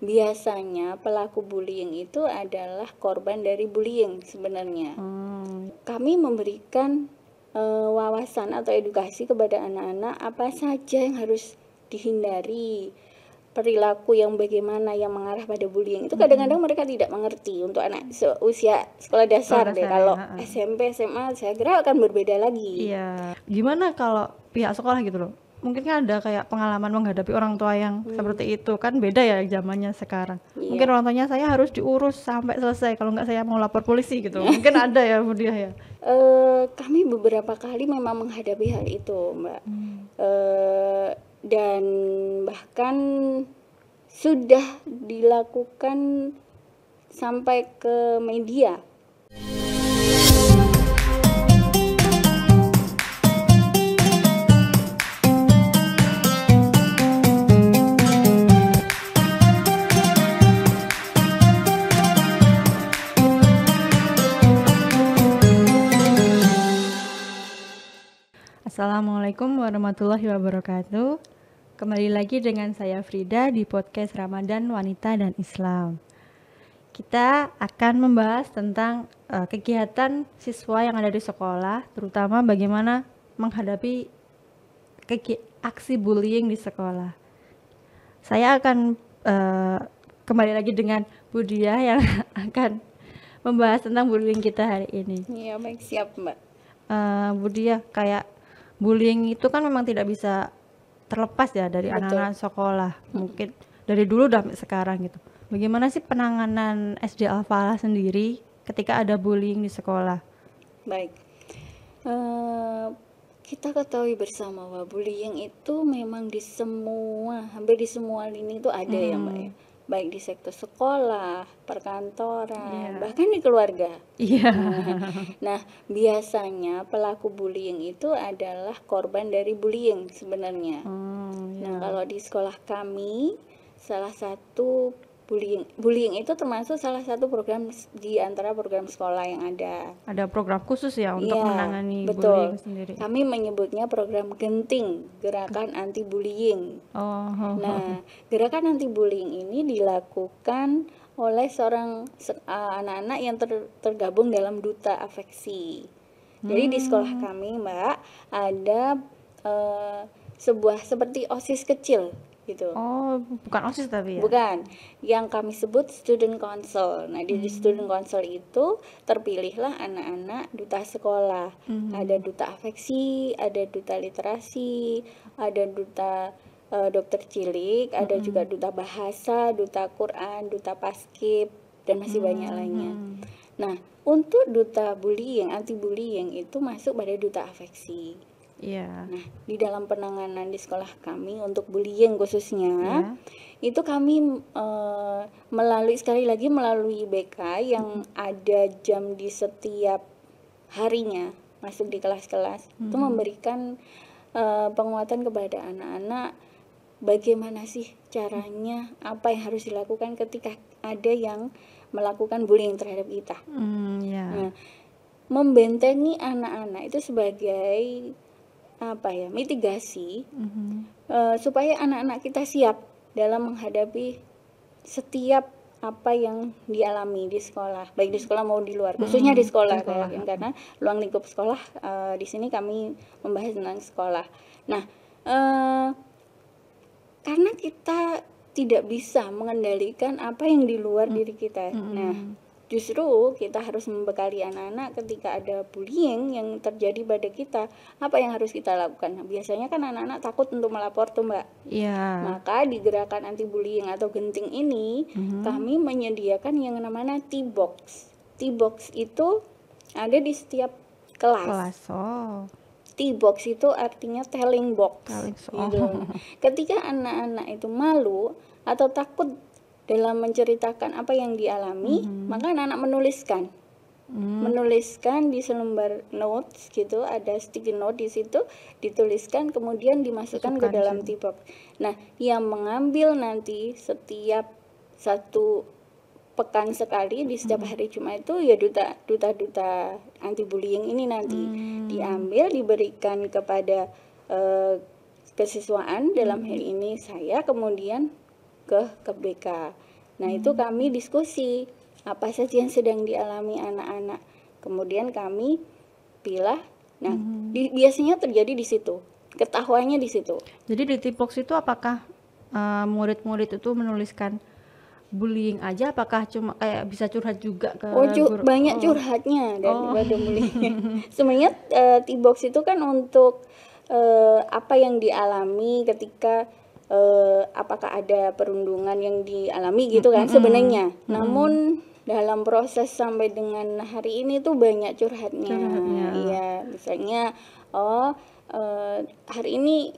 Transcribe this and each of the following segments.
biasanya pelaku bullying itu adalah korban dari bullying sebenarnya. Kami memberikan wawasan atau edukasi kepada anak-anak apa saja yang harus dihindari, perilaku yang bagaimana yang mengarah pada bullying itu kadang-kadang mereka tidak mengerti untuk anak seusia sekolah dasar deh. Kalau SMP, SMA saya kira akan berbeda lagi. Iya. Gimana kalau pihak sekolah gitu loh? Mungkin kan ada kayak pengalaman menghadapi orang tua yang seperti itu, kan beda ya zamannya sekarang. Iya. Mungkin orang tuanya saya harus diurus sampai selesai, kalau nggak saya mau lapor polisi gitu. Mungkin ada ya Bu Diah ya. Kami beberapa kali memang menghadapi hal itu, Mbak. Dan bahkan sudah dilakukan sampai ke media. Assalamualaikum warahmatullahi wabarakatuh. Kembali lagi dengan saya Frida di podcast Ramadan Wanita dan Islam. Kita akan membahas tentang kegiatan siswa yang ada di sekolah, terutama bagaimana menghadapi aksi bullying di sekolah. Saya akan kembali lagi dengan Bu Diah yang akan membahas tentang bullying kita hari ini. Iya, baik, siap, Mbak. Bu Diah, kayak bullying itu kan memang tidak bisa terlepas ya dari anak-anak sekolah. Mungkin dari dulu sampai sekarang gitu. Bagaimana sih penanganan SD Al-Falah sendiri ketika ada bullying di sekolah? Baik, kita ketahui bersama bahwa bullying itu memang hampir di semua lini itu ada ya Mbak ya. Baik di sektor sekolah, perkantoran, bahkan di keluarga. Nah, biasanya pelaku bullying itu adalah korban dari bullying sebenarnya. Nah, kalau di sekolah kami, salah satu bullying itu termasuk salah satu program di antara program sekolah yang ada. Ada program khusus ya untuk menangani betul. bullying sendiri. Kami menyebutnya program Genting, Gerakan Anti Bullying. Nah, gerakan anti bullying ini dilakukan oleh seorang anak-anak yang tergabung dalam duta afeksi. Jadi di sekolah kami, Mbak, ada sebuah seperti OSIS kecil gitu. Oh, bukan OSIS tapi ya? Bukan, yang kami sebut student council. Nah, di student council itu terpilihlah anak-anak duta sekolah. Ada duta afeksi, ada duta literasi, ada duta dokter cilik, ada juga duta bahasa, duta Quran, duta paskib, dan masih banyak lainnya. Nah, untuk duta bullying, anti bullying itu masuk pada duta afeksi. Nah, di dalam penanganan di sekolah kami untuk bullying khususnya, itu kami melalui BK yang ada jam di setiap harinya masuk di kelas-kelas, itu memberikan penguatan kepada anak-anak bagaimana sih caranya, apa yang harus dilakukan ketika ada yang melakukan bullying terhadap kita. Nah, membentengi anak-anak itu sebagai mitigasi supaya anak-anak kita siap dalam menghadapi setiap apa yang dialami di sekolah, baik di sekolah maupun di luar, khususnya di sekolah. Karena ruang lingkup sekolah di sini kami membahas tentang sekolah. Nah, karena kita tidak bisa mengendalikan apa yang di luar diri kita. Nah, justru kita harus membekali anak-anak ketika ada bullying yang terjadi pada kita, apa yang harus kita lakukan. Nah, biasanya kan anak-anak takut untuk melapor tuh Mbak. Maka di gerakan anti bullying atau Genting ini kami menyediakan yang namanya T-box. T-box itu ada di setiap kelas. T-box itu artinya telling box. Gitu. Ketika anak-anak itu malu atau takut dalam menceritakan apa yang dialami, maka anak-anak menuliskan di selembar notes gitu, ada sticky note di situ, dituliskan kemudian dimasukkan ke dalam T-box. Nah, yang mengambil nanti setiap satu pekan sekali di setiap hari Jumat itu ya duta anti bullying ini nanti diambil, diberikan kepada kesiswaan, dalam hal ini saya, kemudian ke BK. Nah itu kami diskusi apa saja yang sedang dialami anak-anak, kemudian kami pilah. Nah biasanya terjadi di situ, ketahuannya di situ. Jadi di Tipox itu apakah murid-murid itu menuliskan bullying aja, apakah cuma kayak bisa curhat juga ke guru? Banyak curhatnya daripada bullying. Sebenarnya T-box itu kan untuk apa yang dialami ketika apakah ada perundungan yang dialami gitu kan sebenarnya. Namun dalam proses sampai dengan hari ini tuh banyak curhatnya. Iya, misalnya hari ini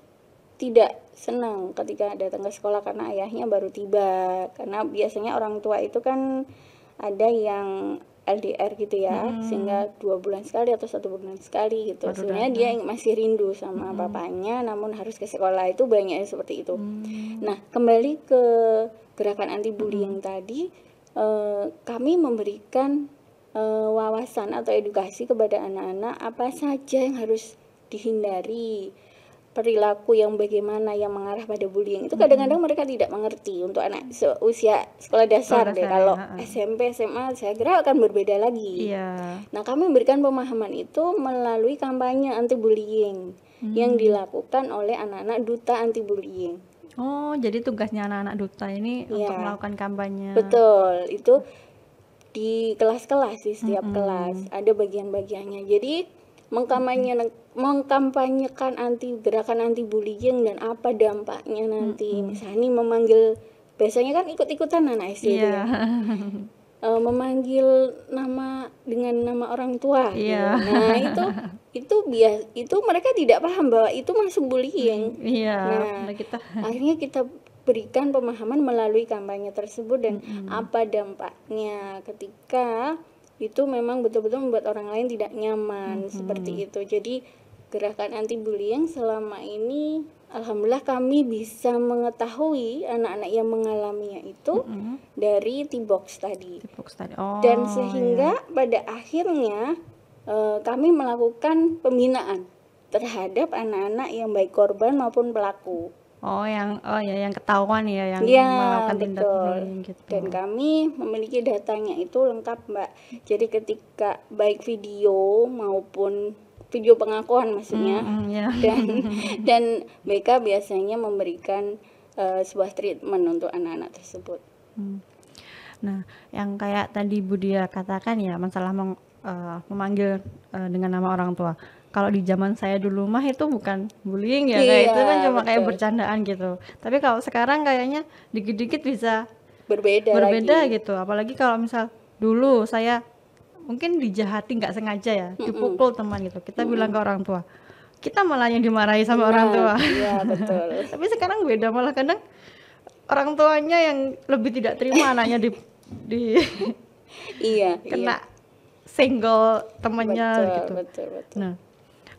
tidak senang ketika datang ke sekolah karena ayahnya baru tiba, karena biasanya orang tua itu kan ada yang LDR gitu ya, sehingga 2 bulan sekali atau 1 bulan sekali gitu. Sebenarnya dia masih rindu sama papanya, namun harus ke sekolah, itu banyak seperti itu. Nah kembali ke gerakan anti bullying tadi, kami memberikan wawasan atau edukasi kepada anak-anak apa saja yang harus dihindari, perilaku yang bagaimana yang mengarah pada bullying. Itu kadang-kadang mereka tidak mengerti untuk anak usia sekolah dasar deh. Kalau SMP, SMA saya kira akan berbeda lagi. Nah kami memberikan pemahaman itu melalui kampanye anti bullying yang dilakukan oleh anak-anak duta anti bullying. Oh, jadi tugasnya anak-anak duta ini untuk melakukan kampanye. Betul, itu di kelas-kelas, di setiap kelas ada bagian-bagiannya. Jadi mengkampanyekan gerakan anti bullying dan apa dampaknya nanti. Misalnya memanggil, biasanya kan ikut-ikutan anak SD ya. Memanggil dengan nama orang tua. Nah, itu mereka tidak paham bahwa itu masuk bullying. Nah, akhirnya kita berikan pemahaman melalui kampanye tersebut dan apa dampaknya ketika itu memang betul-betul membuat orang lain tidak nyaman, seperti itu. Jadi gerakan anti bullying selama ini alhamdulillah kami bisa mengetahui anak-anak yang mengalaminya itu dari T-box tadi. Dan sehingga pada akhirnya kami melakukan pembinaan terhadap anak-anak yang baik korban maupun pelaku. Yang ketahuan ya, yang melakukan tindak bullying gitu. Dan kami memiliki datanya itu lengkap, Mbak. Jadi ketika baik video maupun video pengakuan maksudnya, dan mereka biasanya memberikan sebuah treatment untuk anak-anak tersebut. Nah, yang kayak tadi Bu Dia katakan ya, masalah memanggil dengan nama orang tua. Kalau di zaman saya dulu mah itu bukan bullying ya, kayak itu kan cuma kayak bercandaan gitu. Tapi kalau sekarang kayaknya dikit-dikit bisa berbeda lagi. Gitu. Apalagi kalau misal dulu saya mungkin dijahati nggak sengaja ya, dipukul teman gitu. Kita bilang ke orang tua, kita malah yang dimarahi sama orang tua. Iya, betul. Tapi sekarang beda, malah kadang orang tuanya yang lebih tidak terima anaknya di kena senggol temannya gitu. Betul. Nah,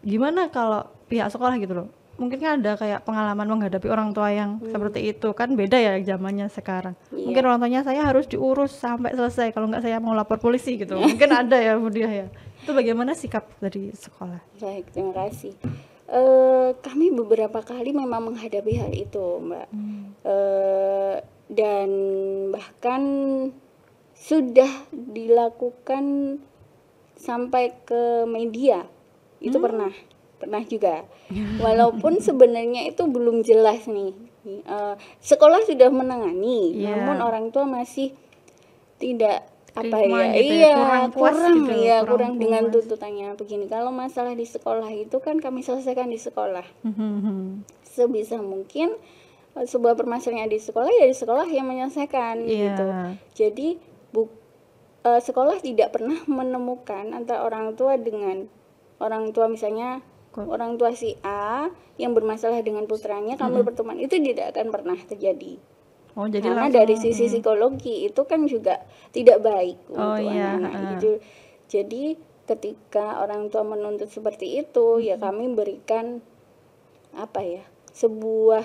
gimana kalau pihak sekolah gitu loh? Mungkin kan ada kayak pengalaman menghadapi orang tua yang seperti itu, kan beda ya zamannya sekarang. Mungkin orang tuanya saya harus diurus sampai selesai, kalau nggak saya mau lapor polisi gitu. Mungkin ada ya Bu Dia ya. Itu bagaimana sikap dari sekolah? Baik, terima kasih. Kami beberapa kali memang menghadapi hal itu, Mbak. Dan bahkan sudah dilakukan sampai ke media. Itu pernah juga. Walaupun sebenarnya itu belum jelas nih. Sekolah sudah menangani, namun orang tua masih tidak kurang dengan tuntutannya begini. Kalau masalah di sekolah itu kan kami selesaikan di sekolah. Sebisa mungkin sebuah permasalahan di sekolah ya di sekolah yang menyelesaikan gitu. Jadi sekolah tidak pernah menemukan antara orang tua dengan orang tua, misalnya orang tua si A yang bermasalah dengan putranya, kami berteman, itu tidak akan pernah terjadi. Jadi karena dari sisi psikologi itu kan juga tidak baik untuk anak-anak gitu. Jadi ketika orang tua menuntut seperti itu, ya kami berikan sebuah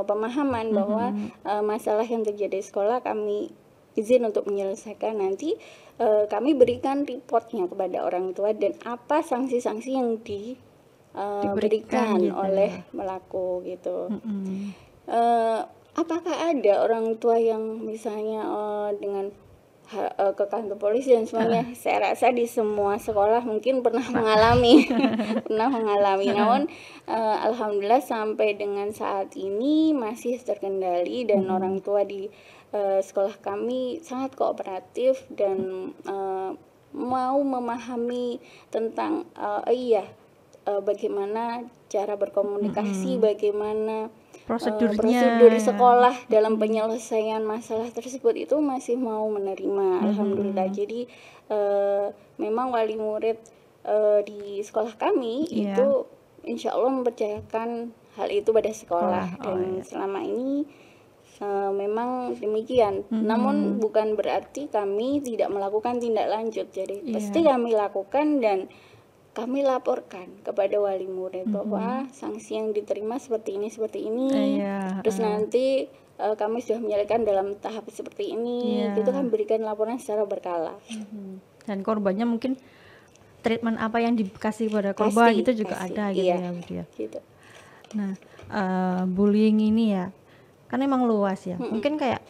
pemahaman bahwa masalah yang terjadi di sekolah kami izin untuk menyelesaikan, nanti kami berikan reportnya kepada orang tua dan apa sanksi-sanksi yang diberikan gitu oleh pelaku gitu. apakah ada orang tua yang misalnya dengan ke kantor polisi dan semuanya? Saya rasa di semua sekolah mungkin pernah mengalami pernah mengalami. Namun alhamdulillah sampai dengan saat ini masih terkendali dan orang tua di sekolah kami sangat kooperatif dan mau memahami tentang bagaimana cara berkomunikasi, bagaimana prosedur sekolah dalam penyelesaian masalah tersebut, itu masih mau menerima. Alhamdulillah. Jadi memang wali murid di sekolah kami itu insya Allah mempercayakan hal itu pada sekolah. Dan selama ini memang demikian. Namun bukan berarti kami tidak melakukan tindak lanjut. Jadi pasti kami lakukan dan kami laporkan kepada wali murid bahwa sanksi yang diterima seperti ini. Terus nanti kami sudah menyelesaikan dalam tahap seperti ini. Itu kan berikan laporan secara berkala. Dan korbannya mungkin treatment apa yang dikasih pada korban itu juga ada gitu ya, Bu ya. Gitu. Nah, bullying ini ya kan emang luas ya. Mungkin kayak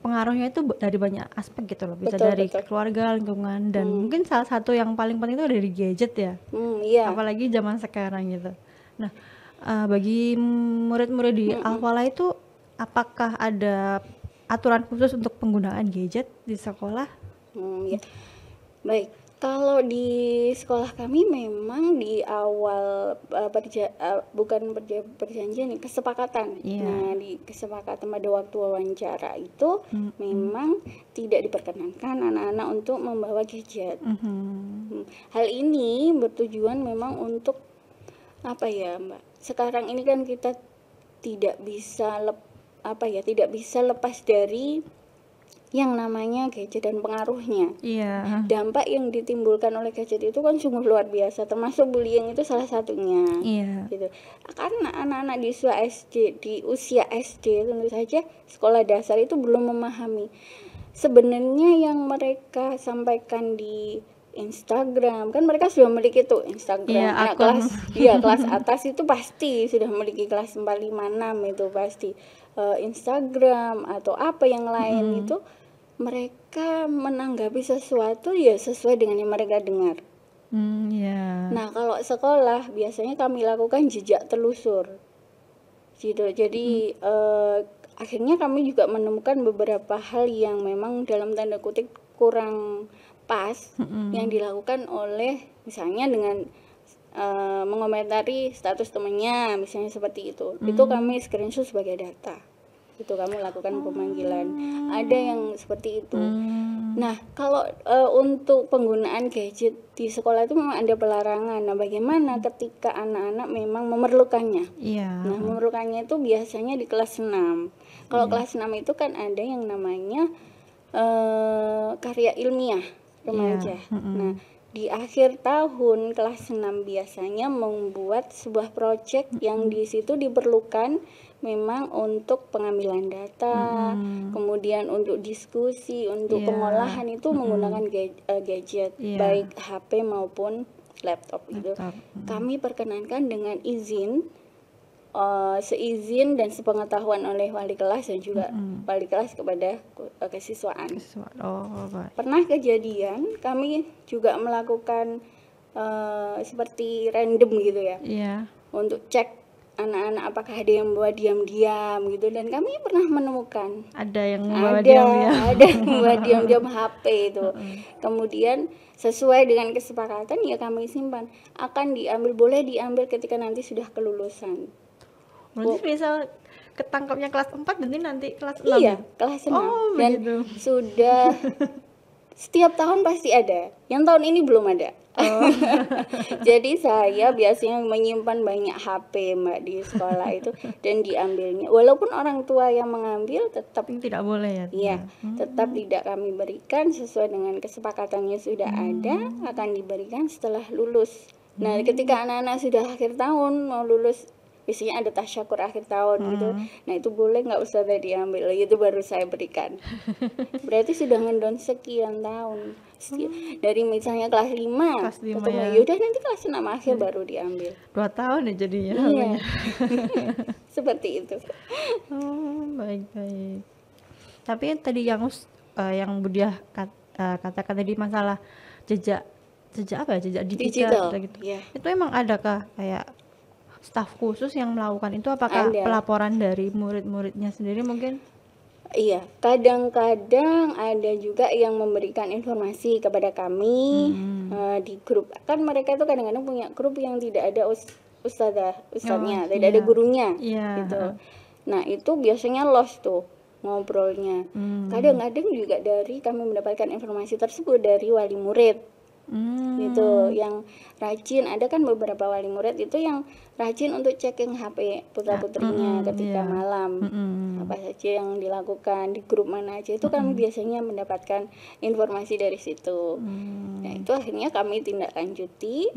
pengaruhnya itu dari banyak aspek gitu loh. Bisa dari keluarga, lingkungan, dan mungkin salah satu yang paling penting itu dari gadget ya. Apalagi zaman sekarang gitu. Nah, bagi murid-murid di Al-Falah itu apakah ada aturan khusus untuk penggunaan gadget di sekolah? Baik. Kalau di sekolah kami memang di awal perjanjian, kesepakatan. Nah, di kesepakatan pada waktu wawancara itu memang tidak diperkenankan anak-anak untuk membawa gadget. Hal ini bertujuan memang untuk apa ya, Mbak? Sekarang ini kan kita tidak bisa lepas dari yang namanya gadget dan pengaruhnya. Dampak yang ditimbulkan oleh gadget itu kan sungguh luar biasa, termasuk bullying itu salah satunya. Gitu. Karena anak-anak di usia SD tentu saja sekolah dasar itu belum memahami. Sebenarnya yang mereka sampaikan di Instagram, kan mereka sudah memiliki tuh Instagram. Anak kelas atas itu pasti sudah memiliki kelas 4, 5, 6 itu pasti. Instagram atau apa yang lain itu mereka menanggapi sesuatu ya sesuai dengan yang mereka dengar. Nah, kalau sekolah biasanya kami lakukan jejak telusur gitu. Jadi akhirnya kami juga menemukan beberapa hal yang memang dalam tanda kutip kurang pas yang dilakukan oleh misalnya dengan mengomentari status temannya, misalnya seperti itu. Itu kami screenshot sebagai data. Itu kami lakukan pemanggilan. Ada yang seperti itu. Nah, kalau untuk penggunaan gadget di sekolah itu memang ada pelarangan. Nah, bagaimana ketika anak-anak memang memerlukannya? Nah, memerlukannya itu biasanya di kelas 6. Kalau kelas 6 itu kan ada yang namanya karya ilmiah remaja. Nah, di akhir tahun kelas 6 biasanya membuat sebuah proyek yang di situ diperlukan memang untuk pengambilan data, kemudian untuk diskusi, untuk pengolahan itu menggunakan gadget, baik HP maupun laptop itu. Kami perkenankan dengan izin, seizin dan sepengetahuan oleh wali kelas dan juga wali kelas kepada kesiswaan. Pernah kejadian kami juga melakukan seperti random gitu ya, untuk cek anak-anak apakah ada yang membawa diam-diam gitu, dan kami pernah menemukan ada yang membawa diam-diam. Ada yang membawa diam-diam HP itu. Kemudian sesuai dengan kesepakatan ya kami simpan, akan boleh diambil ketika nanti sudah kelulusan. Berarti misal ketangkapnya kelas 4 nanti kelas 6. Iya, kelas 6. Dan begitu. Sudah setiap tahun pasti ada. Yang tahun ini belum ada. Jadi saya biasanya menyimpan banyak HP, Mbak, di sekolah itu, dan diambilnya. Walaupun orang tua yang mengambil tetap tidak boleh ya. Iya, tetap tidak kami berikan, sesuai dengan kesepakatannya sudah ada, akan diberikan setelah lulus. Nah, ketika anak-anak sudah akhir tahun mau lulus biasanya ada tasyakur akhir tahun gitu. Nah itu boleh nggak Ustazah diambil? Itu baru saya berikan. Berarti sudah ngedown sekian tahun. Dari misalnya kelas 5 Kelas 5 ketemu ya. yaudah nanti kelas 6 akhir baru diambil. 2 tahun ya jadinya. Iya. Seperti itu. Baik. Tapi tadi yang Budiah katakan tadi masalah jejak apa ya, jejak digital gitu. Yeah. Itu emang adakah kayak staf khusus yang melakukan itu, apakah Ada. pelaporan dari murid-muridnya sendiri mungkin? Iya, kadang-kadang ada juga yang memberikan informasi kepada kami di grup. Kan mereka itu kadang-kadang punya grup yang tidak ada ustadznya, tidak ada gurunya, gitu. Nah itu biasanya lost tuh ngobrolnya. Kadang-kadang juga kami mendapatkan informasi tersebut dari wali murid. Gitu, yang rajin. Ada kan beberapa wali murid itu yang rajin untuk checking HP putra-putrinya ketika malam, apa saja yang dilakukan di grup mana aja, itu kami biasanya mendapatkan informasi dari situ. Nah itu akhirnya kami tindak lanjuti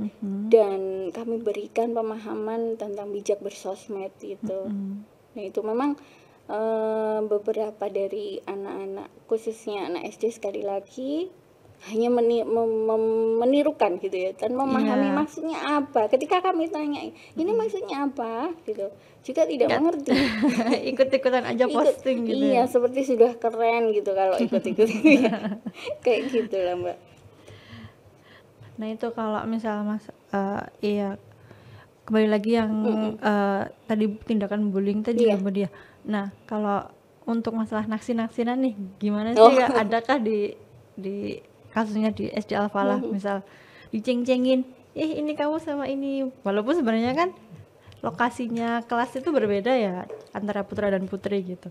dan kami berikan pemahaman tentang bijak bersosmed itu. Nah itu memang beberapa dari anak-anak, khususnya anak SD, sekali lagi hanya menirukan gitu ya, dan memahami maksudnya apa. Ketika kami tanya ini maksudnya apa gitu, juga tidak mengerti. Ikut-ikutan aja posting gitu. Iya, seperti sudah keren gitu kalau ikut-ikut. Kayak gitu lah Mbak. Nah itu kalau misalnya kembali lagi yang tadi tindakan bullying tadi ya Budiah. Nah kalau untuk masalah naksir-naksiran nih gimana sih? Adakah di kasusnya di SD Al-Falah misal diceng-cengin, ini kamu sama ini, walaupun sebenarnya kan lokasinya kelas itu berbeda ya antara putra dan putri gitu.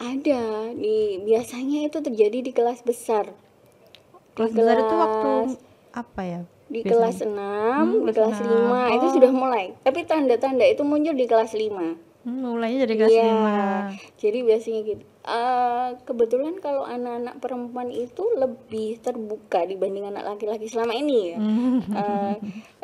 Ada, biasanya itu terjadi di kelas besar. Kelas besar itu waktu apa ya? Di kelas 6, di kelas 5 itu sudah mulai. Tapi tanda-tanda itu muncul di kelas 5. Mulainya dari kelas 5. Jadi biasanya gitu. Kebetulan kalau anak-anak perempuan itu lebih terbuka dibanding anak laki-laki selama ini ya.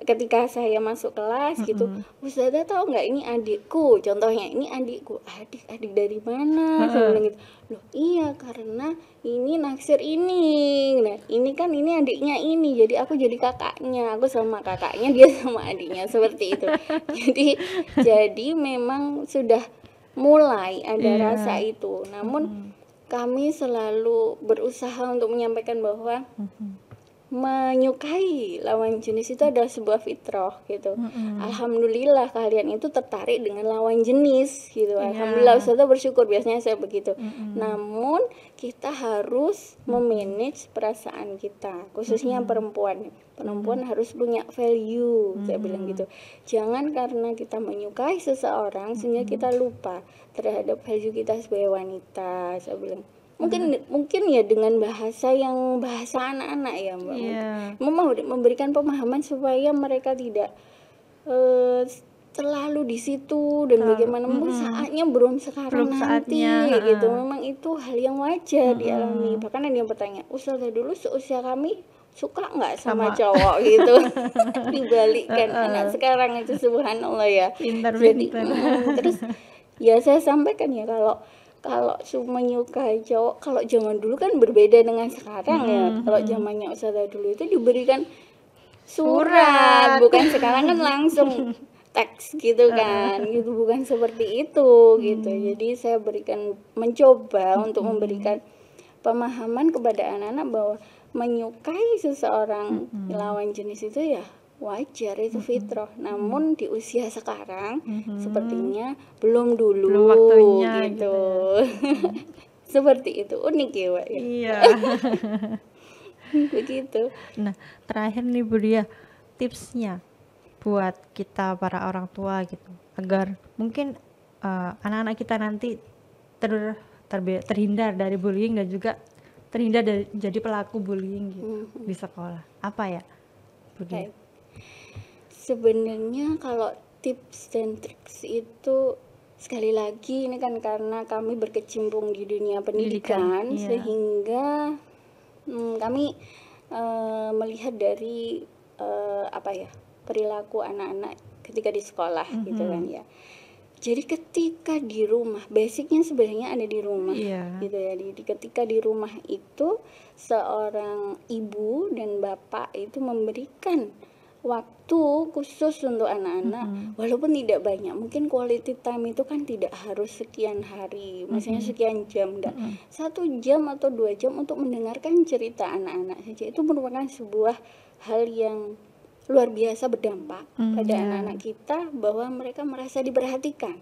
Ketika saya masuk kelas gitu, Ustazah tahu nggak ini adikku, contohnya ini adikku. Adik dari mana? Saya bilang gitu. Loh iya, karena ini naksir ini. Nah ini adiknya ini, jadi aku jadi kakaknya, aku sama kakaknya, dia sama adiknya, seperti itu. Jadi memang sudah mulai ada rasa itu. Namun kami selalu berusaha untuk menyampaikan bahwa menyukai lawan jenis itu adalah sebuah fitrah gitu. Alhamdulillah kalian itu tertarik dengan lawan jenis gitu. Alhamdulillah, Ustazah bersyukur, biasanya saya begitu. Namun kita harus memanage perasaan kita, khususnya perempuan harus punya value, saya bilang gitu. Jangan karena kita menyukai seseorang sehingga kita lupa terhadap value kita sebagai wanita, saya bilang. Mungkin ya dengan bahasa anak-anak ya Mbak. Memberikan pemahaman supaya mereka tidak terlalu di situ dan bagaimana mungkin saatnya belum nanti gitu. Memang itu hal yang wajar dialami. Bahkan ada yang bertanya, Ustazah dulu seusia kami suka nggak sama cowok gitu. Dibalikkan. Anak sekarang itu subhanallah ya. Jadi terus ya saya sampaikan ya, kalau menyukai cowok, kalau zaman dulu kan berbeda dengan sekarang ya. Kalau zamannya Ustazah dulu itu diberikan surat, bukan sekarang kan langsung teks gitu kan, gitu, bukan seperti itu gitu. Jadi saya mencoba untuk memberikan pemahaman kepada anak-anak bahwa menyukai seseorang lawan jenis itu ya wajar, itu fitrah. Namun di usia sekarang sepertinya belum waktunya gitu. Seperti itu, unik ya Mbak ya. Iya. Begitu. Nah terakhir nih Budiah, tipsnya buat kita para orang tua gitu, agar mungkin anak-anak kita nanti terhindar dari bullying dan juga terhindar dari jadi pelaku bullying gitu di sekolah, apa ya Budiah? Sebenarnya kalau tips dan triks itu, sekali lagi ini kan karena kami berkecimpung di dunia pendidikan, sehingga kami melihat dari perilaku anak-anak ketika di sekolah gitu kan ya. Jadi ketika di rumah, basicnya sebenarnya ada di rumah gitu ya. Ketika di rumah itu seorang ibu dan bapak itu memberikan waktu khusus untuk anak-anak, walaupun tidak banyak. Mungkin quality time itu kan tidak harus sekian hari, misalnya sekian jam, 1 jam atau 2 jam untuk mendengarkan cerita anak-anak saja. Itu merupakan sebuah hal yang luar biasa berdampak pada anak-anak kita, bahwa mereka merasa diperhatikan.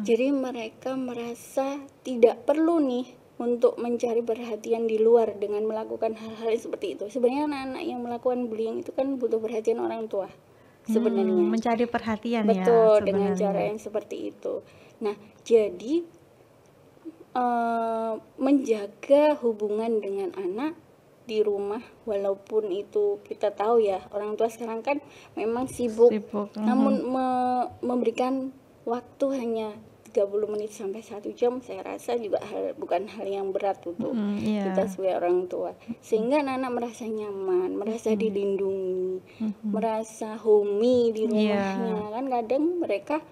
Jadi mereka merasa tidak perlu nih untuk mencari perhatian di luar dengan melakukan hal-hal seperti itu. Sebenarnya anak-anak yang melakukan bullying itu kan butuh perhatian orang tua sebenarnya. Mencari perhatian. Betul, dengan cara yang seperti itu. Nah, jadi menjaga hubungan dengan anak di rumah, walaupun itu kita tahu ya orang tua sekarang kan memang sibuk. Namun memberikan waktu hanya 30 menit sampai 1 jam, saya rasa juga bukan hal yang berat untuk kita sebagai orang tua, sehingga anak-anak merasa nyaman, merasa dilindungi, merasa homey di rumahnya. Kan kadang mereka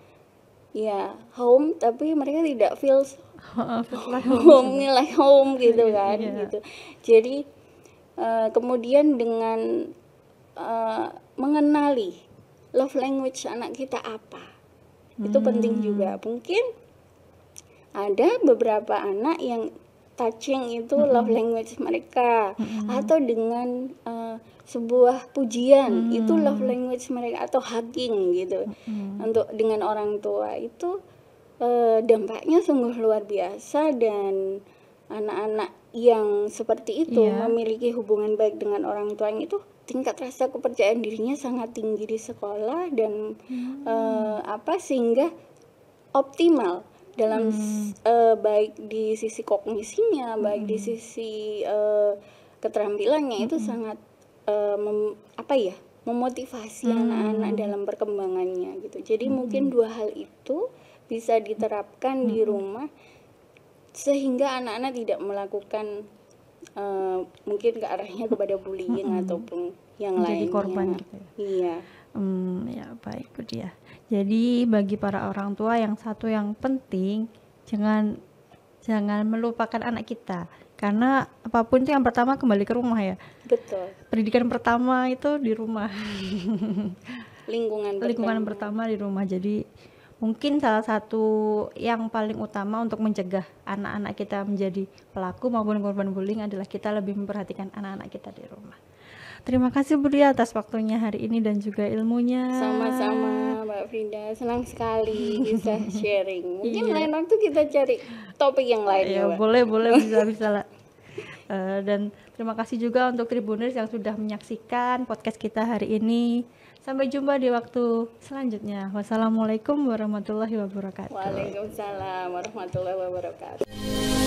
ya home tapi mereka tidak feel homey like home gitu kan gitu. Jadi kemudian dengan mengenali love language anak kita apa, itu penting juga. Mungkin ada beberapa anak yang touching itu love language mereka, atau dengan sebuah pujian itu love language mereka, atau hugging gitu untuk dengan orang tua. Itu dampaknya sungguh luar biasa, dan anak-anak yang seperti itu memiliki hubungan baik dengan orang tuanya, itu tingkat rasa kepercayaan dirinya sangat tinggi di sekolah, dan sehingga optimal dalam baik di sisi kognisinya, baik di sisi keterampilannya. Itu sangat memotivasi anak-anak dalam perkembangannya gitu. Jadi mungkin 2 hal itu bisa diterapkan di rumah, sehingga anak-anak tidak melakukan mungkin ke arahnya kepada bullying ataupun yang lainnya. Jadi korban gitu ya. Ya baik Bu Dia. Jadi bagi para orang tua, yang satu yang penting, jangan melupakan anak kita, karena apapun itu yang pertama kembali ke rumah ya. Betul. Pendidikan pertama itu di rumah. Lingkungan pertama di rumah. Jadi mungkin salah satu yang paling utama untuk mencegah anak-anak kita menjadi pelaku maupun korban bullying adalah kita lebih memperhatikan anak-anak kita di rumah. Terima kasih Bu Dia atas waktunya hari ini dan juga ilmunya. Sama-sama Mbak Frida, senang sekali bisa sharing. Mungkin lain waktu kita cari topik yang lain ya. Boleh bisa lah. Dan terima kasih juga untuk Tribuners yang sudah menyaksikan podcast kita hari ini. Sampai jumpa di waktu selanjutnya. Wassalamualaikum warahmatullahi wabarakatuh. Waalaikumsalam warahmatullahi wabarakatuh.